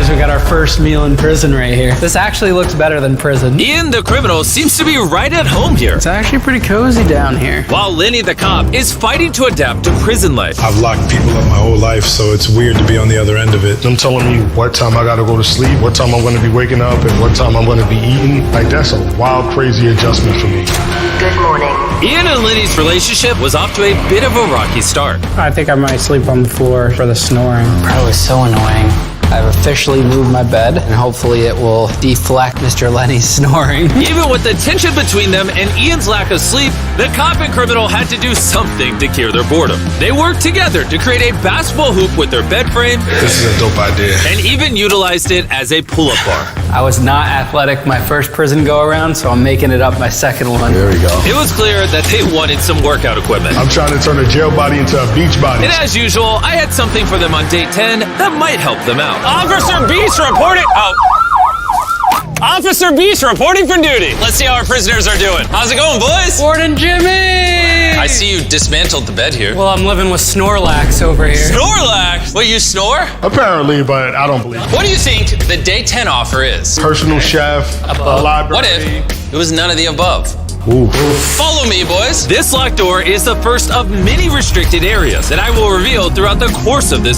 we got our first meal in prison right here. This actually looks better than prison. Ian, the criminal, seems to be right at home here, It's actually pretty cozy down here. while Lenny, the cop, is fighting to adapt to prison life. I've locked people up my whole life, so it's weird to be on the other end of it. Them telling me what time I gotta go to sleep, what time I'm gonna be waking up, and what time I'm gonna be eating. Like, that's a wild, crazy adjustment for me. Good morning. Ian and Lenny's relationship was off to a bit of a rocky start. I think I might sleep on the floor for the snoring. Probably so annoying. I've officially moved my bed, and hopefully it will deflect Mr. Lenny's snoring. Even with the tension between them and Ian's lack of sleep, the cop and criminal had to do something to cure their boredom. They worked together to create a basketball hoop with their bed frame This is a dope idea. and even utilized it as a pull-up bar. I was not athletic my first prison go-around, so I'm making it up my second one. There we go. It was clear that they wanted some workout equipment. I'm trying to turn a jail body into a beach body. And as usual, I had something for them on day 10 that might help them out. Officer Beast reporting. Officer Beast reporting for duty. Let's see how our prisoners are doing. How's it going, boys? Warden Jimmy! I see you dismantled the bed here. Well, I'm living with Snorlax over here. Snorlax? Wait, you snore? Apparently, but I don't believe it. What do you think the day 10 offer is? Personal chef, a library. What if it was none of the above? Ooh. Follow me, boys. This locked door is the first of many restricted areas that I will reveal throughout the course of this video.